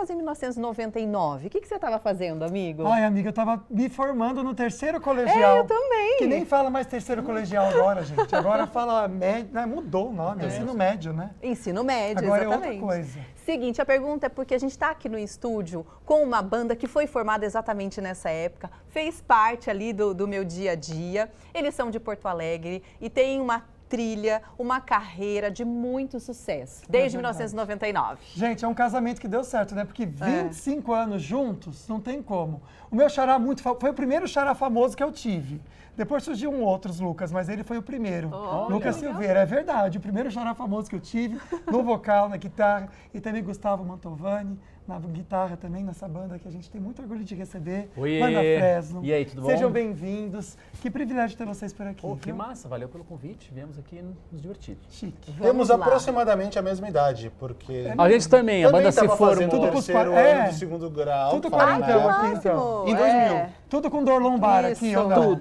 fazer em 1999? O que você estava fazendo, amigo? Ai, amiga, eu tava me formando no terceiro colegial. Eu também. Que nem fala mais terceiro colegial agora, gente. Agora fala médio, né? Mudou o nome, ensino médio, né? Ensino médio, Agora exatamente. é outra coisa. Seguinte, a pergunta é porque a gente está aqui no estúdio com uma banda que foi formada exatamente nessa época, fez parte ali do meu dia a dia. Eles são de Porto Alegre e tem uma trilha, uma carreira de muito sucesso, desde 1999. Gente, é um casamento que deu certo, né? Porque 25 anos juntos, não tem como. O meu xará foi o primeiro xará famoso que eu tive. Depois surgiu outros Lucas, mas ele foi o primeiro. Lucas Silveira, é verdade. O primeiro xará famoso que eu tive, no vocal, na guitarra, e também Gustavo Mantovani, na guitarra também, nessa banda que a gente tem muito orgulho de receber. Oiê. Banda Fresno. E aí, tudo bom? Sejam bem-vindos. Que privilégio ter vocês por aqui. Pô, que viu? massa, valeu pelo convite, viemos aqui nos divertir. Chique. Temos lá. aproximadamente a mesma idade, porque... A gente também, a banda se tava formou. fazendo Tudo o pros terceiro é. ano de segundo grau. Tudo fala, quarentão né? aqui, então. Em 2000. Tudo com dor lombar aqui, Isso. ou não?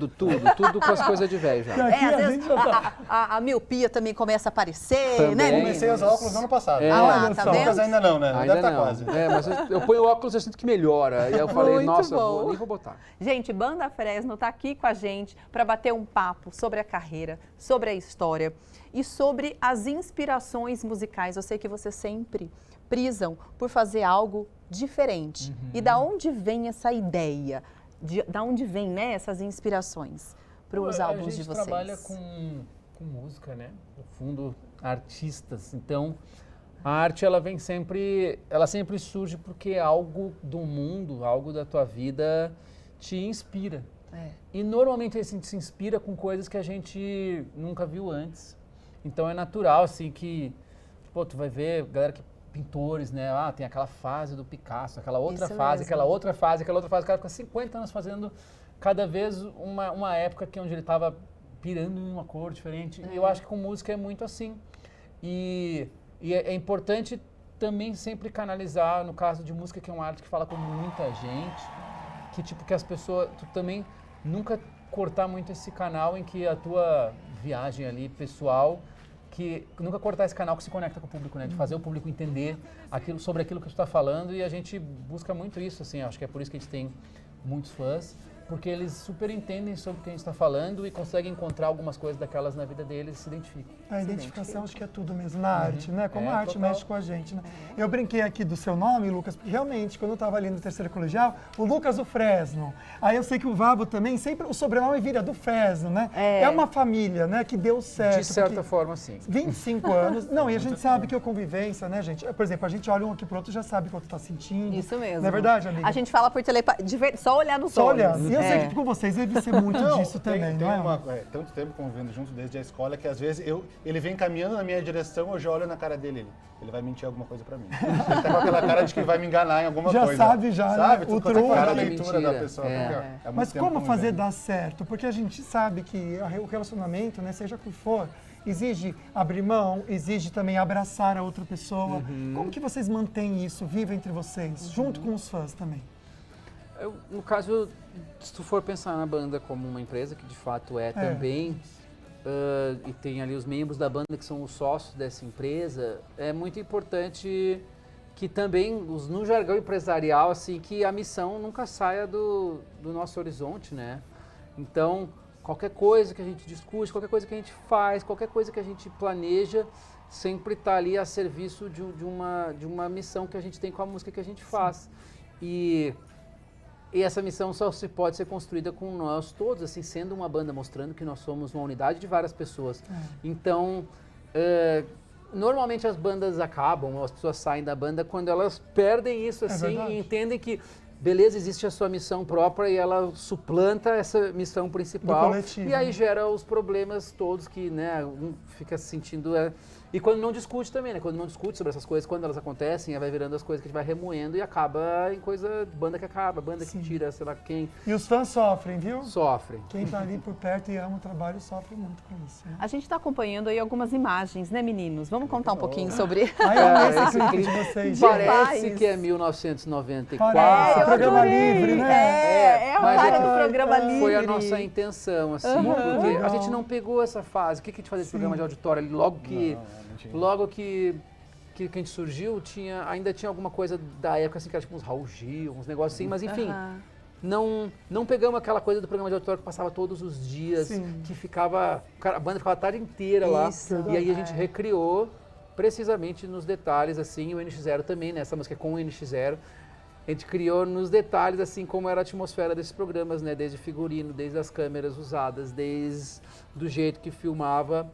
Tudo com as coisas de velho já. Aqui Às a vezes gente já tá... a miopia também começa a aparecer, Também. né, meninos? Comecei a usar óculos no ano passado. É. Ah lá, tá Lucas vendo? ainda não, né? Ainda Deve estar não. quase. É, mas eu ponho óculos e eu sinto que melhora. Aí eu falei, Muito nossa, bom. nem vou botar. Gente, Banda Fresno está aqui com a gente para bater um papo sobre a carreira, sobre a história e sobre as inspirações musicais. Eu sei que vocês sempre prisam por fazer algo diferente. E da onde vem essa ideia? Da onde vem, né, essas inspirações para os álbuns de vocês? A gente trabalha com música, né? No fundo, artistas. Então, a arte, ela sempre surge porque algo do mundo, algo da tua vida te inspira. E normalmente a gente se inspira com coisas que a gente nunca viu antes. Então é natural, assim, que, pô, tu vai ver galera que pintores, né? Ah, tem aquela fase do Picasso, aquela outra Isso fase, mesmo. aquela outra fase, aquela outra fase. O cara fica 50 anos fazendo cada vez uma época onde ele estava pirando em uma cor diferente. E eu acho que com música é muito assim. E é importante também sempre canalizar, no caso de música, que é uma arte que fala com muita gente, que tipo, que as pessoas, tu também nunca cortar muito esse canal em que a tua viagem ali pessoal, que nunca cortar esse canal que se conecta com o público, né? De fazer o público entender sobre aquilo que tu está falando, e a gente busca muito isso, assim, acho que é por isso que a gente tem muitos fãs, porque eles super entendem sobre o que a gente está falando e conseguem encontrar algumas coisas daquelas na vida deles e se identificam. A identificação acho que é tudo mesmo, na arte, né? Como a arte total. mexe com a gente, né? Eu brinquei aqui do seu nome, Lucas, porque realmente, quando eu estava ali no terceiro colegial, o Lucas do Fresno. Aí eu sei que o Vavo também, sempre o sobrenome vira do Fresno, né? É uma família, né, que deu certo. De certa porque forma, sim. 25 anos. Não, e a gente sabe que a convivência, né, gente? Por exemplo, a gente olha um aqui pro outro e já sabe o que o outro tá sentindo. Isso mesmo. Não é verdade, amiga? A gente fala por telepatia, só olhar nos Só olhos. olhando. E eu sei que com vocês deve ser muito disso também, não é? Tanto tempo convivendo junto desde a escola que às vezes ele vem caminhando na minha direção, eu já olho na cara dele. Ele vai mentir alguma coisa pra mim. Ele tá com aquela cara de que vai me enganar em alguma Já coisa. sabe já, sabe? né? O Tu consegue truque. fazer a Cara da leitura mentira. da pessoa. É. porque é muito Mas tempo como fazer convivendo. dar certo? Porque a gente sabe que o relacionamento, né, seja o que for, exige abrir mão, exige também abraçar a outra pessoa. Como que vocês mantêm isso vivo entre vocês, junto com os fãs também? No caso, se tu for pensar na banda como uma empresa, que de fato é também, e tem ali os membros da banda que são os sócios dessa empresa, é muito importante que também, no jargão empresarial, assim, que a missão nunca saia do nosso horizonte, né? Então, qualquer coisa que a gente discute, qualquer coisa que a gente faz, qualquer coisa que a gente planeja, sempre está ali a serviço de uma missão que a gente tem com a música que a gente faz. E essa missão só pode ser construída com nós todos, assim, sendo uma banda, mostrando que nós somos uma unidade de várias pessoas. Então, normalmente as bandas acabam, as pessoas saem da banda quando elas perdem isso, assim, verdade. e entendem que, beleza, existe a sua missão própria e ela suplanta essa missão principal. Do coletivo, E aí né? gera os problemas todos que, né, um fica se sentindo... E quando não discute também, né? Quando não discute sobre essas coisas, quando elas acontecem, aí vai virando as coisas que a gente vai remoendo e acaba em coisa, banda que acaba, banda que tira, sei lá quem, E os fãs sofrem, viu? sofre. Quem tá ali por perto e ama o trabalho sofre muito com isso. Né? A gente está acompanhando aí algumas imagens, né, meninos? Vamos contar um pouquinho sobre... Ai, eu amei esse clipe de vocês. Parece Demais. que é 1994. Parece, eu programa adorei. livre, né? É a mas cara é que do programa livre. Foi a nossa intenção, assim, porque legal. a gente não pegou essa fase. O que a gente fazia esse programa de auditório ali logo que que a gente surgiu, ainda tinha alguma coisa da época, assim, que era tipo uns Raul Gil, uns negócios assim, mas enfim, não pegamos aquela coisa do programa de auditório que passava todos os dias, que ficava, a banda ficava a tarde inteira lá, e aí a gente recriou precisamente nos detalhes, assim, o NX0 também, né, essa música é com o NX0, a gente criou nos detalhes, assim, como era a atmosfera desses programas, né, desde figurino, desde as câmeras usadas, desde do jeito que filmava,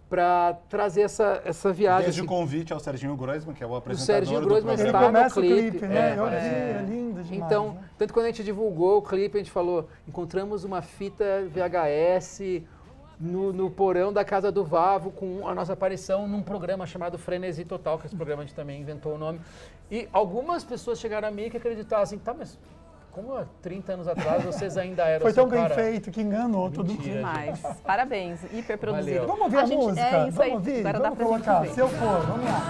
para trazer essa viagem. Desde assim. o convite ao Serginho Groisman, que é o O apresentador Serginho do Groisman programa. está Começa no o clipe. clipe, né? Eu vi, é lindo demais. Então, né? tanto quando a gente divulgou o clipe, a gente falou, encontramos uma fita VHS no porão da casa do Vavo com a nossa aparição num programa chamado Frenesi Total, que esse programa a gente também inventou o nome. E algumas pessoas chegaram a mim que acreditavam assim, tá, mas como há 30 anos atrás vocês ainda eram Foi tão assim, bem cara? feito que enganou todo mundo. Mentira, Demais. Parabéns. Hiper produzido. Valeu. Vamos ouvir a música? É isso aí. Vamos ouvir? Agora dá Vamos pra gente colocar. ver. Se eu for, vamos lá.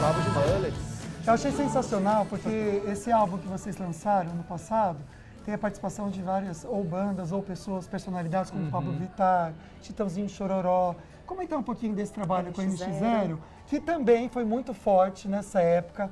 Vavo de Mullets. Eu achei sensacional porque esse álbum que vocês lançaram no passado tem a participação de várias ou bandas ou pessoas, personalidades como Pablo Vittar, Chitãozinho Chororó. Comentar um pouquinho desse trabalho com o NX0, que também foi muito forte nessa época.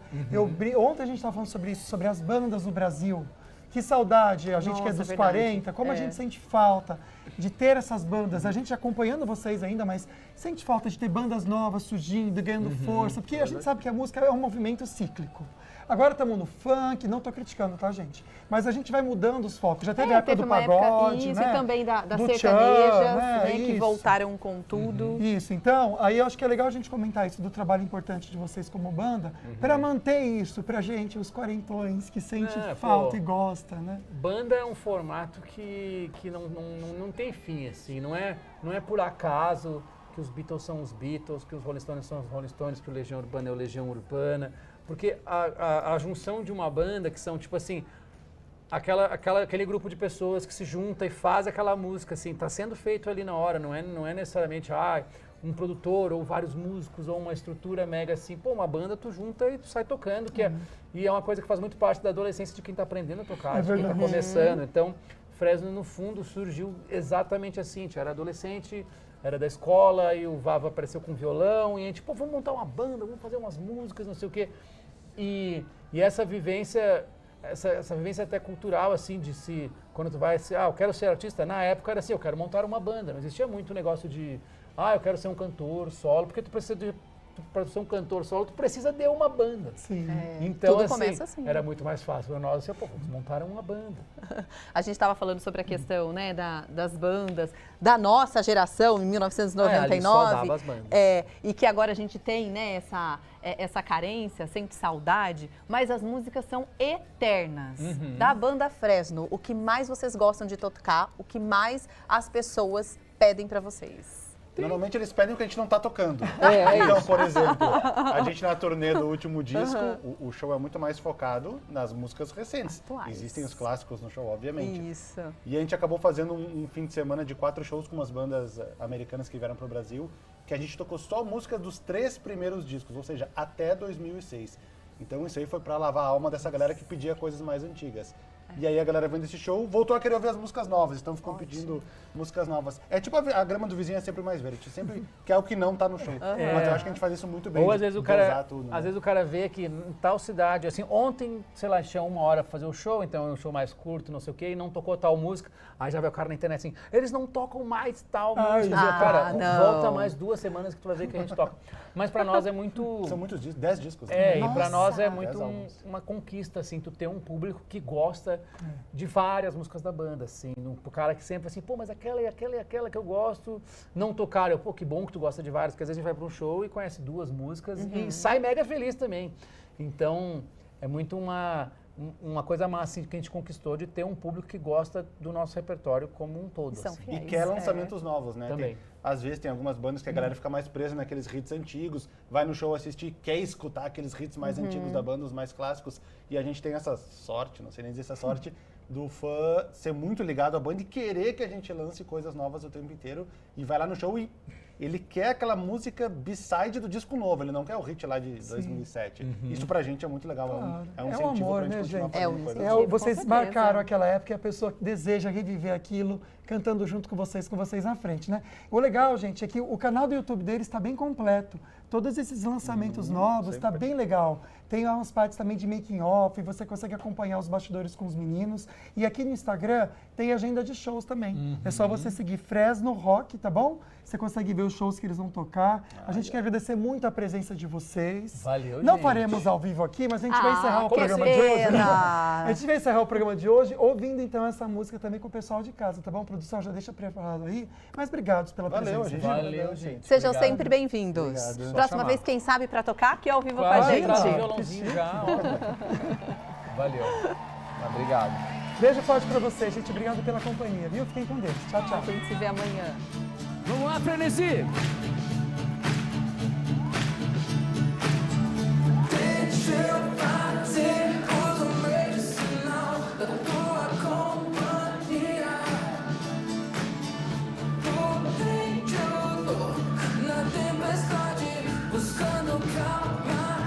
Ontem a gente estava falando sobre isso, sobre as bandas no Brasil. Que saudade, a gente que é Nossa, dos verdade. 40, como a gente sente falta de ter essas bandas. A gente acompanhando vocês ainda, mas sente falta de ter bandas novas surgindo, ganhando força, porque a gente sabe que a música é um movimento cíclico. Agora estamos no funk, não estou criticando, tá, gente? Mas a gente vai mudando os focos. Já teve a época do uma pagode, época, isso, né? e também das Do sertanejas, tchan, né, que isso. voltaram com tudo. Isso, então, aí eu acho que é legal a gente comentar isso do trabalho importante de vocês como banda, para manter isso pra gente, os quarentões, que sente falta e gosta, né? Banda é um formato que não tem fim, assim, não é por acaso que os Beatles são os Beatles, que os Rolling Stones são os Rolling Stones, que o Legião Urbana é o Legião Urbana, porque a junção de uma banda que são, tipo assim, aquele grupo de pessoas que se junta e faz aquela música, assim, tá sendo feito ali na hora, não é necessariamente, um produtor ou vários músicos ou uma estrutura mega assim, pô, uma banda tu junta e tu sai tocando, e é uma coisa que faz muito parte da adolescência de quem tá aprendendo a tocar, de quem tá começando. Então, Fresno, no fundo, surgiu exatamente assim, a gente era adolescente, era da escola, e o Vavo apareceu com violão, e a gente, pô, vamos montar uma banda, vamos fazer umas músicas, não sei o quê. E essa vivência, essa vivência até cultural, assim, de se, quando tu vai, eu quero ser artista, na época era assim, eu quero montar uma banda, não existia muito negócio de, eu quero ser um cantor solo, porque tu precisa para ser um cantor solo, tu precisa de uma banda. Sim. Então, tudo assim, começa assim. era muito mais fácil para nós, vamos montar uma banda. A gente estava falando sobre a questão, né, das bandas, da nossa geração, em 1999. ali só dava as bandas. E que agora a gente tem, né, essa carência, sente saudade, mas as músicas são eternas. Da banda Fresno, o que mais vocês gostam de tocar, o que mais as pessoas pedem para vocês? Normalmente eles pedem o que a gente não tá tocando. Então, por exemplo, a gente na turnê do último disco, o show é muito mais focado nas músicas recentes. Atuais. Existem os clássicos no show, obviamente. Isso. E a gente acabou fazendo um fim de semana de 4 shows com umas bandas americanas que vieram pro Brasil, que a gente tocou só música dos 3 primeiros discos, ou seja, até 2006. Então isso aí foi pra lavar a alma dessa galera que pedia coisas mais antigas. E aí a galera vendo esse show voltou a querer ouvir as músicas novas, então ficam pedindo músicas novas. É tipo a grama do vizinho é sempre mais verde, a gente sempre quer o que não tá no show. Mas eu acho que a gente faz isso muito bem. Ou às vezes o cara, tudo, né? às vezes o cara vê que em tal cidade, assim, ontem, sei lá, tinha 1 hora pra fazer o show, então é um show mais curto, não sei o quê, e não tocou tal música. Aí já vê o cara na internet assim, eles não tocam mais tal música. Cara, não. volta mais 2 semanas que tu vai ver que a gente toca. Mas pra nós é muito... São muitos discos, 10 discos. Né? E pra nós é muito 10 álbuns. uma conquista, assim, tu ter um público que gosta de várias músicas da banda, assim, pro cara que sempre assim, pô, mas aquela e aquela e aquela que eu gosto, não tocaram, pô, que bom que tu gosta de várias, porque às vezes a gente vai pra um show e conhece 2 músicas e sai mega feliz também. Então, é muito uma coisa massa assim, que a gente conquistou de ter um público que gosta do nosso repertório como um todo. São Assim. fiéis. E quer lançamentos novos, né? Também. Às vezes tem algumas bandas que a galera fica mais presa naqueles hits antigos, vai no show assistir, quer escutar aqueles hits mais antigos da banda, os mais clássicos, e a gente tem essa sorte, não sei nem dizer essa sorte, do fã ser muito ligado à banda e querer que a gente lance coisas novas o tempo inteiro, e vai lá no show e ele quer aquela música B-side do disco novo, ele não quer o hit lá de 2007. Isso pra gente é muito legal, Claro. é um É um incentivo amor, pra gente né, continuar gente? É um fazendo coisas incentivo. boas. Vocês com certeza. marcaram aquela época e a pessoa deseja reviver aquilo, cantando junto com vocês na frente, né? O legal, gente, é que o canal do YouTube deles está bem completo. Todos esses lançamentos novos, está bem legal. Tem umas partes também de making off, você consegue acompanhar os bastidores com os meninos. E aqui no Instagram tem agenda de shows também. É só você seguir Fresno Rock, tá bom? Você consegue ver os shows que eles vão tocar. A gente quer agradecer muito a presença de vocês. Valeu, Não gente. faremos ao vivo aqui, mas a gente vai encerrar o que programa de hoje. pena. A gente vai encerrar o programa de hoje ouvindo então essa música também com o pessoal de casa, tá bom? Produção, já deixa preparado aí. Mas obrigado pela Valeu, presença. gente. Valeu, gente. Sejam Obrigado. sempre bem-vindos. Obrigado. Próxima chamar. vez, quem sabe, para tocar aqui ao vivo Claro, com a gente. traz o violãozinho já, ó. Valeu. Obrigado. Beijo forte pra vocês, gente. Obrigado pela companhia, viu? Fiquem com Deus. Tchau, tchau. A gente se vê amanhã. Vamos lá, frenesi! Na tempestade, buscando calma.